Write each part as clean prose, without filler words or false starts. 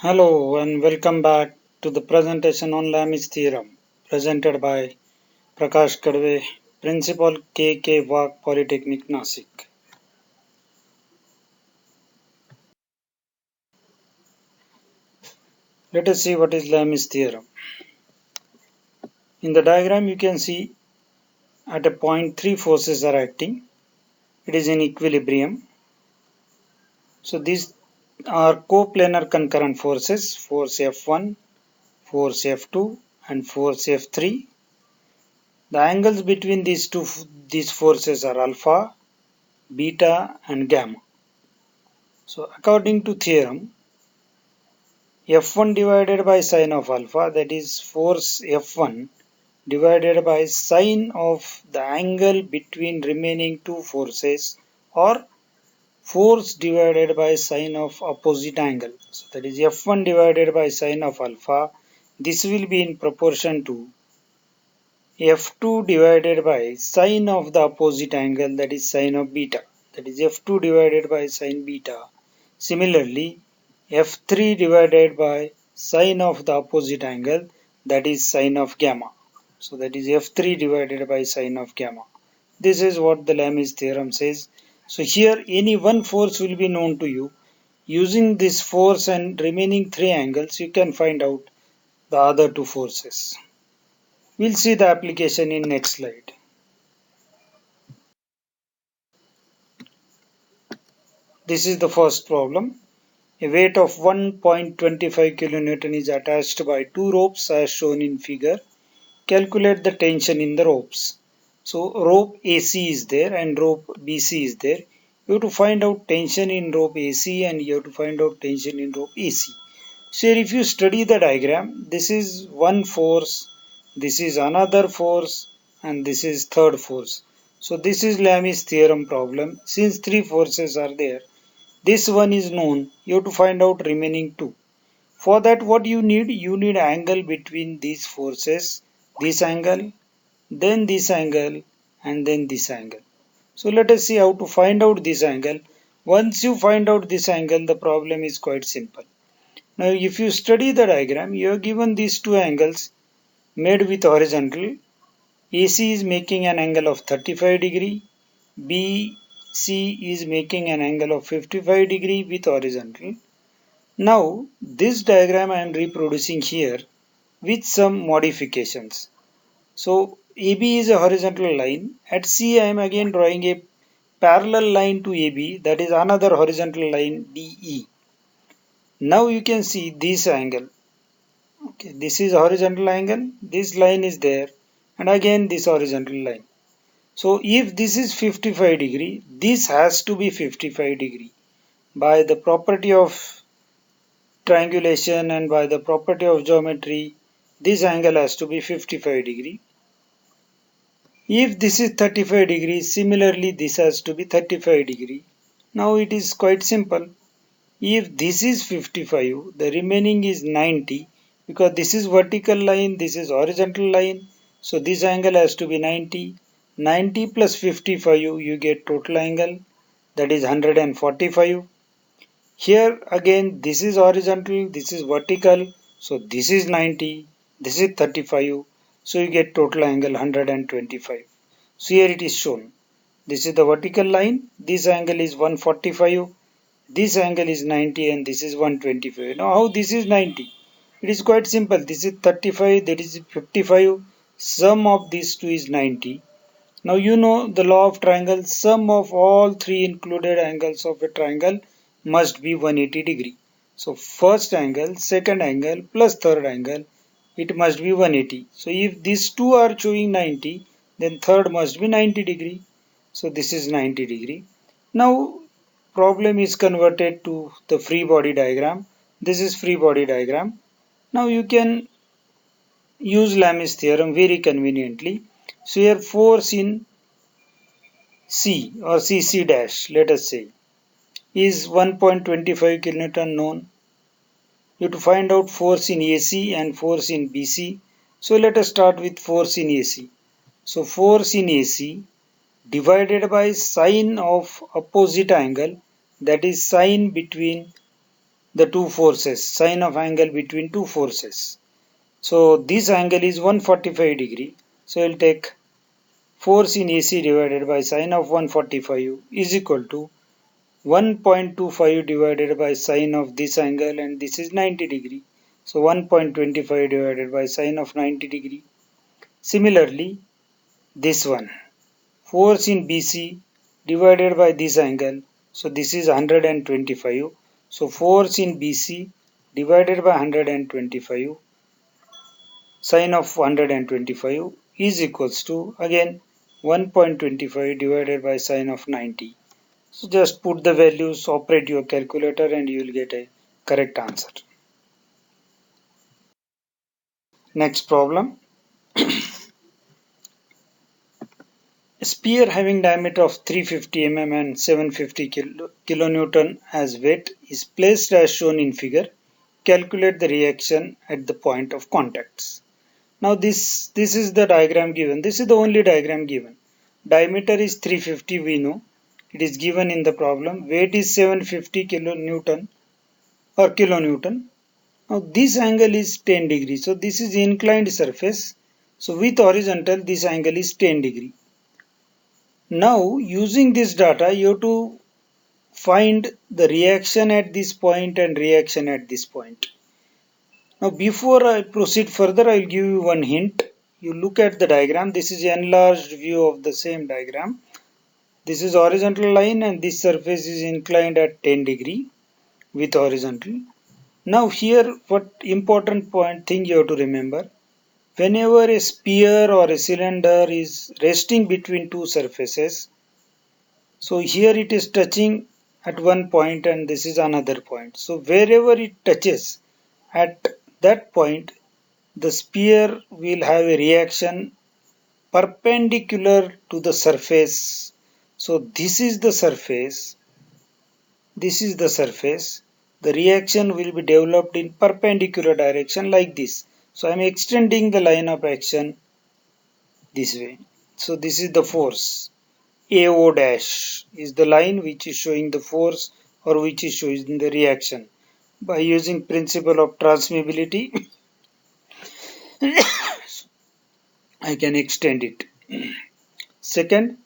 Hello and welcome back to the presentation on Lami's theorem presented by Prakash Kadve, Principal K.K. Wag Polytechnic, Nasik. Let us see what is Lami's theorem. In the diagram you can see at a point three forces are acting. It is in equilibrium. So these are coplanar concurrent forces, force F1, force F2 and force F3. The angles between these forces are alpha, beta and gamma. So according to theorem, F1 divided by sine of alpha, that is force F1 divided by sine of the angle between remaining two forces, or force divided by sine of opposite angle. So that is F1 divided by sine of alpha. This will be in proportion to F2 divided by sine of the opposite angle, that is sine of beta. That is F2 divided by sine beta. Similarly, F3 divided by sine of the opposite angle, that is sine of gamma. So that is F3 divided by sine of gamma. This is what the Lami's theorem says. So here any one force will be known to you. Using this force and remaining three angles, you can find out the other two forces. We'll see the application in next slide. This is the first problem. A weight of 1.25 kN is attached by two ropes as shown in figure. Calculate the tension in the ropes. So rope AC is there and rope BC is there. You have to find out tension in rope AC and you have to find out tension in rope AC. So if you study the diagram, this is one force, this is another force and this is third force. So this is Lami's theorem problem. Since three forces are there, this one is known. You have to find out remaining two. For that what you need angle between these forces, this angle, then this angle and then this angle. So let us see how to find out this angle. Once you find out this angle, the problem is quite simple. Now if you study the diagram, you are given these two angles made with horizontal. AC is making an angle of 35 degree, BC is making an angle of 55 degree with horizontal. Now this diagram I am reproducing here with some modifications. So AB is a horizontal line. At C I am again drawing a parallel line to AB, that is another horizontal line DE. Now you can see this angle. Okay, this is horizontal angle, this line is there and again this horizontal line. So if this is 55 degree, this has to be 55 degree. By the property of triangulation and by the property of geometry, this angle has to be 55 degree. If this is 35 degree, similarly this has to be 35 degree. Now it is quite simple. If this is 55, the remaining is 90 because this is vertical line, this is horizontal line. So this angle has to be 90. 90 plus 55, you get total angle, that is 145. Here again this is horizontal, this is vertical. So this is 90, this is 35. So you get total angle 125. So here it is shown. This is the vertical line, this angle is 145. This angle is 90 and this is 125. Now how this is 90? It is quite simple. This is 35, that is 55. Sum of these two is 90. Now you know the law of triangle. Sum of all three included angles of a triangle must be 180 degree. So first angle, second angle plus third angle, it must be 180. So if these two are showing 90, then third must be 90 degree. So this is 90 degree. Now problem is converted to the free body diagram. This is free body diagram. Now you can use Lami's theorem very conveniently. So here force in C or CC dash, let us say, is 1.25 kilonewton known. You have to find out force in AC and force in BC. So let us start with force in AC. So force in AC divided by sine of opposite angle, that is sine between the two forces, sine of angle between two forces. So this angle is 145 degree. So I'll take force in AC divided by sine of 145 is equal to 1.25 divided by sine of this angle, and this is 90 degree. So 1.25 divided by sine of 90 degree. Similarly, this one, force in BC divided by this angle. So this is 125. So force in BC divided by 125 sine of 125 is equals to again 1.25 divided by sine of 90. So just put the values, operate your calculator, and you will get a correct answer. Next problem. A sphere having diameter of 350 mm and 750 kilonewton as weight is placed as shown in figure. Calculate the reaction at the point of contacts. Now this is the diagram given. This is the only diagram given. Diameter is 350, we know. It is given in the problem. Weight is 750 kilonewton or kilonewton. Now this angle is 10 degree. So this is inclined surface. So with horizontal, this angle is 10 degree. Now using this data, you have to find the reaction at this point and reaction at this point. Now before I proceed further, I will give you one hint. You look at the diagram. This is an enlarged view of the same diagram. This is horizontal line and this surface is inclined at 10 degree with horizontal. Now here what important thing you have to remember. Whenever a sphere or a cylinder is resting between two surfaces, so here it is touching at one point and this is another point. So wherever it touches at that point, the sphere will have a reaction perpendicular to the surface. So this is the surface. This is the surface. The reaction will be developed in perpendicular direction like this. So I am extending the line of action this way. So this is the force. AO dash is the line which is showing the force or which is showing the reaction. By using principle of transmissibility, I can extend it. Second,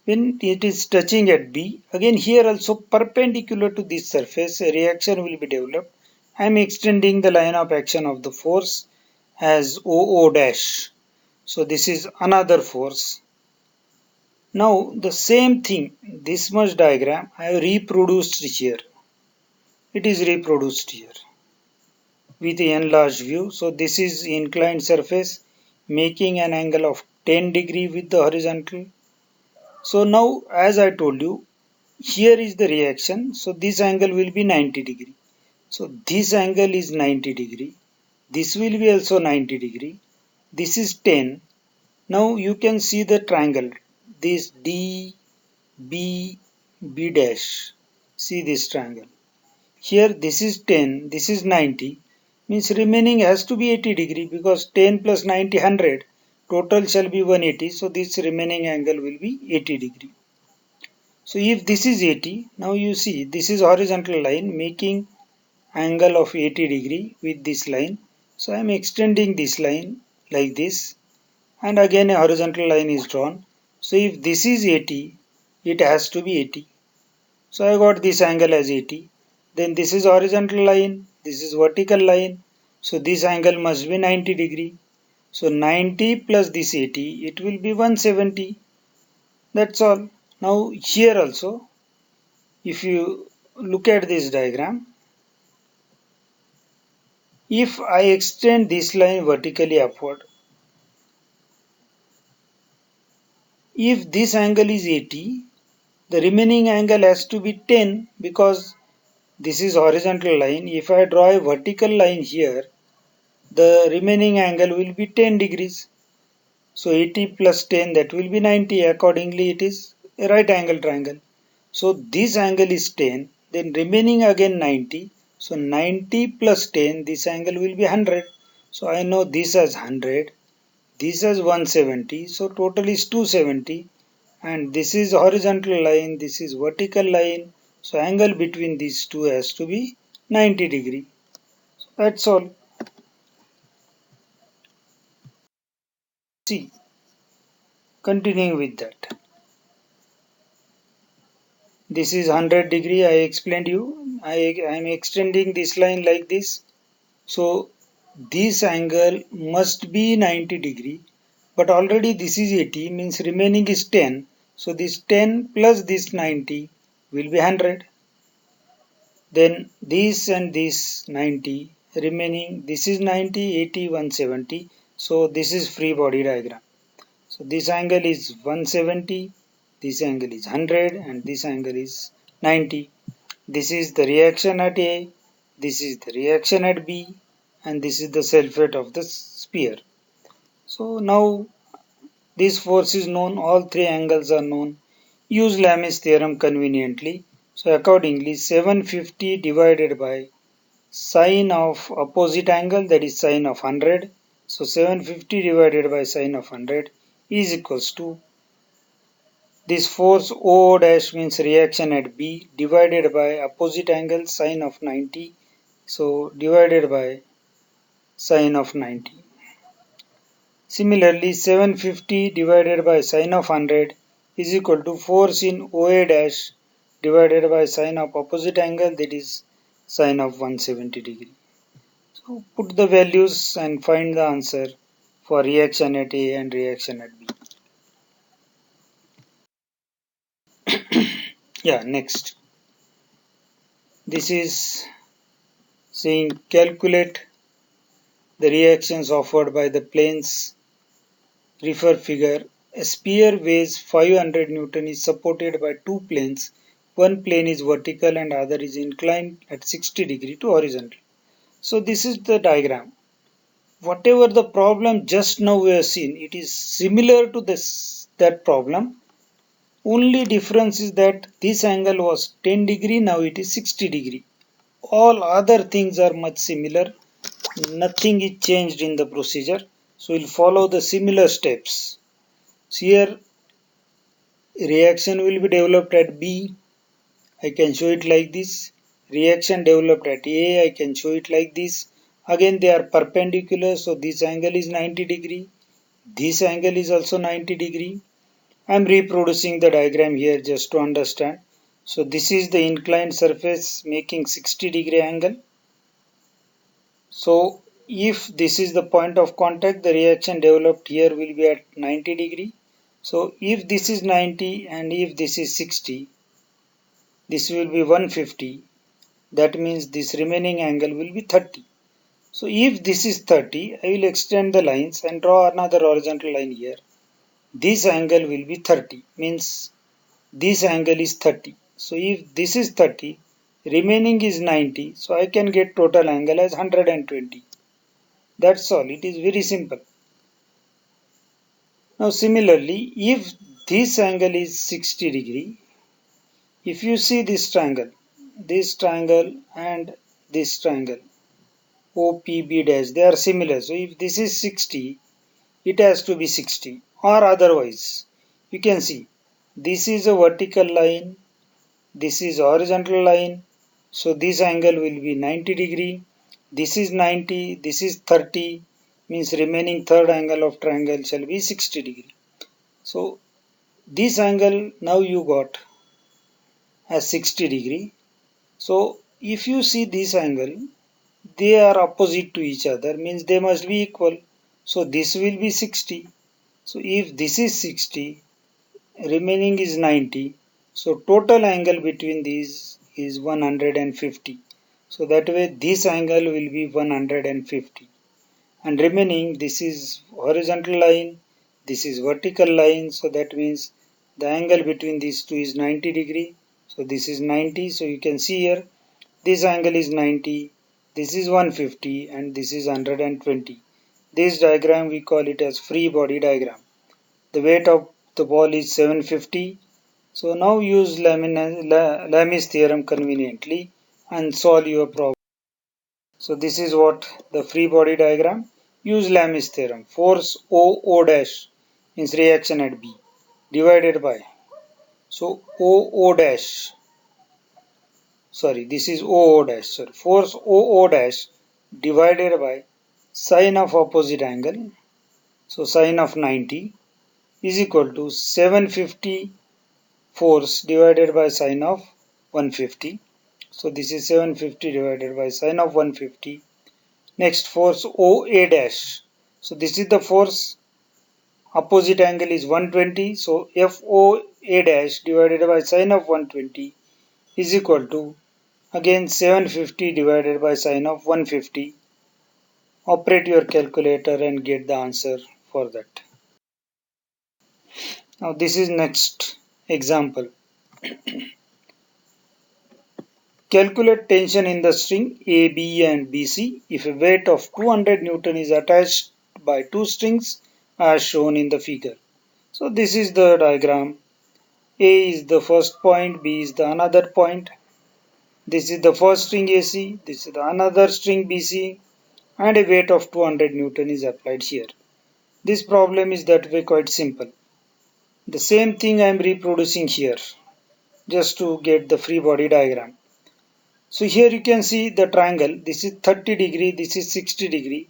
when it is touching at B, again here also perpendicular to this surface, a reaction will be developed. I am extending the line of action of the force as OO dash. So this is another force. Now the same thing, this much diagram I have reproduced here. It is reproduced here with the enlarged view. So this is inclined surface making an angle of 10 degree with the horizontal. So now as I told you, here is the reaction. So this angle will be 90 degree. So this angle is 90 degree. This will be also 90 degree. This is 10. Now you can see the triangle. This D, B, B dash. See this triangle. Here this is 10, this is 90. Means remaining has to be 80 degree because 10 plus 90, 100. Total shall be 180. So this remaining angle will be 80 degree. So if this is 80, now you see this is horizontal line making angle of 80 degree with this line. So I am extending this line like this, and again a horizontal line is drawn. So if this is 80, it has to be 80. So I got this angle as 80. Then this is horizontal line, this is vertical line. So this angle must be 90 degree. So 90 plus this 80, it will be 170. That's all. Now here also, if you look at this diagram, if I extend this line vertically upward, if this angle is 80, the remaining angle has to be 10 because this is horizontal line. If I draw a vertical line here, the remaining angle will be 10 degrees. So 80 plus 10, that will be 90. Accordingly, it is a right angle triangle. So this angle is 10, then remaining again 90. So 90 plus 10, this angle will be 100. So I know this as 100, this as 170. So total is 270. And this is horizontal line, this is vertical line. So angle between these two has to be 90 degree. That's all. See, continuing with that. This is 100 degree. I explained you. I am extending this line like this. So this angle must be 90 degree. But already this is 80, means remaining is 10. So this 10 plus this 90 will be 100. Then this and this 90 remaining, this is 90, 80, 170. So this is free body diagram. So this angle is 170, this angle is 100 and this angle is 90. This is the reaction at A, this is the reaction at B, and this is the self weight of the sphere. So now this force is known, all three angles are known. Use Lami's theorem conveniently. So accordingly 750 divided by sine of opposite angle, that is sine of 100. So 750 divided by sine of 100 is equals to this force O dash, means reaction at B, divided by opposite angle sine of 90. So divided by sine of 90. Similarly 750 divided by sine of 100 is equal to force in OA dash divided by sine of opposite angle, that is sine of 170 degree. So put the values and find the answer for reaction at A and reaction at B. Yeah, next. This is saying calculate the reactions offered by the planes. Refer figure. A sphere weighs 500 Newton is supported by two planes. One plane is vertical and other is inclined at 60 degree to horizontal. So this is the diagram. Whatever the problem just now we have seen, it is similar to that problem. Only difference is that this angle was 10 degree, now it is 60 degree. All other things are much similar. Nothing is changed in the procedure. So we'll follow the similar steps. So here reaction will be developed at B. I can show it like this. Reaction developed at A. I can show it like this. Again they are perpendicular. So this angle is 90 degree. This angle is also 90 degree. I am reproducing the diagram here just to understand. So this is the inclined surface making 60 degree angle. So if this is the point of contact, the reaction developed here will be at 90 degree. So if this is 90 and if this is 60, this will be 150. That means this remaining angle will be 30. So if this is 30, I will extend the lines and draw another horizontal line here. This angle will be 30, means this angle is 30. So if this is 30, remaining is 90. So I can get total angle as 120. That's all. It is very simple. Now similarly, if this angle is 60 degree, if you see this triangle and this triangle, OPB dash, they are similar. So if this is 60, it has to be 60 or otherwise. You can see this is a vertical line, this is horizontal line. So this angle will be 90 degree. This is 90, this is 30, means remaining third angle of triangle shall be 60 degree. So this angle now you got as 60 degree. So if you see this angle, they are opposite to each other, means they must be equal. So this will be 60. So if this is 60, remaining is 90. So total angle between these is 150. So that way this angle will be 150. And remaining, this is horizontal line, this is vertical line. So that means the angle between these two is 90 degree. So this is 90. So you can see here this angle is 90, this is 150 and this is 120. This diagram we call it as free body diagram. The weight of the ball is 750. So now use Lami's theorem conveniently and solve your problem. So this is what the free body diagram. Use Lami's theorem. Force O dash means reaction at B divided by. So O dash sorry, this is OO dash, sorry, force OO dash divided by sine of opposite angle, so sine of 90 is equal to 750 force divided by sine of 150. So this is 750 divided by sine of 150. Next, force OA dash. So this is the force, opposite angle is 120. So FOA dash divided by sine of 120 is equal to again 750 divided by sine of 150. Operate your calculator and get the answer for that. Now this is next example. Calculate tension in the string A, B and BC if a weight of 200 Newton is attached by two strings as shown in the figure. So this is the diagram. A is the first point, B is the another point. This is the first string AC, this is the another string BC, and a weight of 200 Newton is applied here. This problem is that way quite simple. The same thing I am reproducing here just to get the free body diagram. So here you can see the triangle. This is 30 degree, this is 60 degree.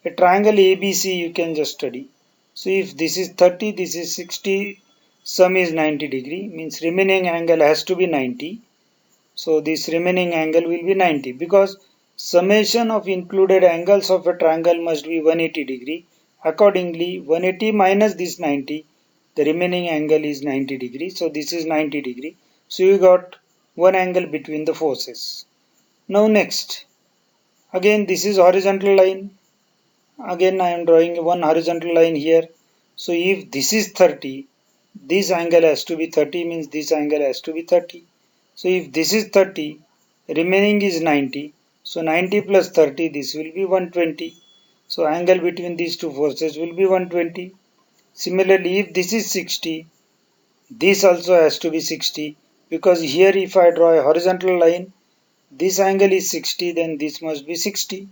A triangle ABC you can just study. So if this is 30, this is 60, sum is 90 degree, means remaining angle has to be 90. So this remaining angle will be 90 because summation of included angles of a triangle must be 180 degree. Accordingly, 180 minus this 90, the remaining angle is 90 degree. So this is 90 degree. So you got one angle between the forces. Now next, again this is horizontal line. Again I am drawing one horizontal line here. So if this is 30, this angle has to be 30, means this angle has to be 30. So if this is 30, remaining is 90. So 90 plus 30, this will be 120. So angle between these two forces will be 120. Similarly, if this is 60, this also has to be 60, because here if I draw a horizontal line, this angle is 60, then this must be 60.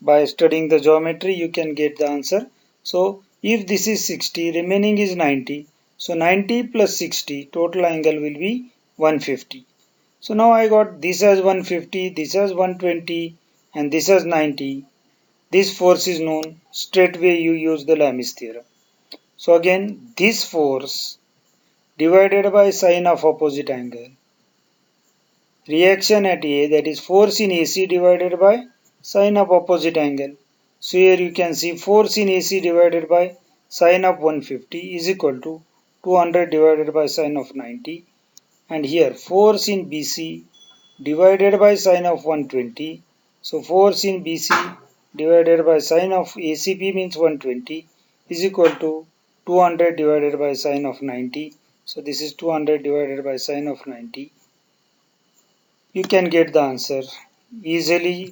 By studying the geometry you can get the answer. So if this is 60, remaining is 90. So 90 plus 60, total angle will be 150. So now I got this as 150, this as 120 and this as 90. This force is known. Straightway you use the Lami's theorem. So again this force divided by sine of opposite angle, reaction at A, that is force in AC divided by sine of opposite angle. So here you can see force in AC divided by sine of 150 is equal to 200 divided by sine of 90, and here force in BC divided by sine of 120. So force in BC divided by sine of ACB means 120 is equal to 200 divided by sine of 90. So this is 200 divided by sine of 90. You can get the answer easily